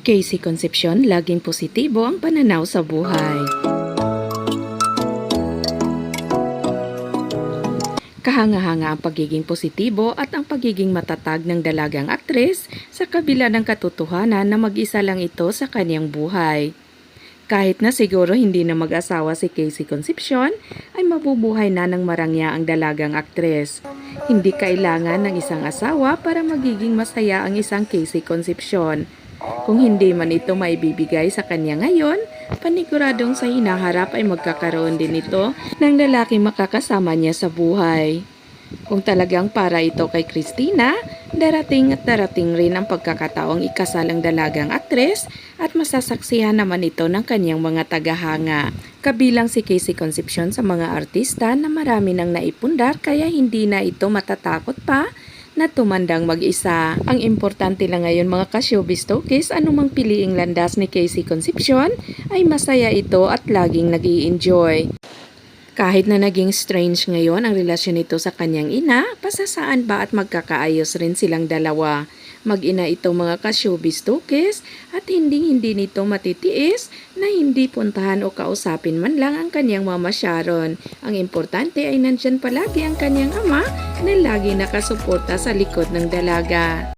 Casey Concepcion, laging positibo ang pananaw sa buhay. Kahanga-hanga ang pagiging positibo at ang pagiging matatag ng dalagang aktres sa kabila ng katotohanan na mag-isa lang ito sa kanyang buhay. Kahit na siguro hindi na mag-asawa si Casey Concepcion, ay mabubuhay na ng marangya ang dalagang aktres. Hindi kailangan ng isang asawa para magiging masaya ang isang Casey Concepcion. Kung hindi man ito maibibigay sa kanya ngayon, paniguradong sa hinaharap ay magkakaroon din ito ng lalaking makakasama niya sa buhay. Kung talagang para ito kay Christina, darating at darating rin ang pagkakataong ikasal ang dalagang aktres at masasaksihan naman ito ng kanyang mga tagahanga. Kabilang si Casey Concepcion sa mga artista na marami nang naipundar kaya hindi na ito matatakot pa na tumandang mag-isa. Ang importante lang ngayon mga ka-showbiz talkies, anumang piliing landas ni Casey Concepcion ay masaya ito at laging nag-i-enjoy. Kahit na naging strange ngayon ang relasyon nito sa kanyang ina, pasasaan ba at magkakaayos rin silang dalawa. Mag-ina itong mga ka-showbiz talkies at hindi nito matitiis na hindi puntahan o kausapin man lang ang kanyang mama Sharon. Ang importante ay nandyan palagi ang kanyang ama na lagi nakasuporta sa likod ng dalaga.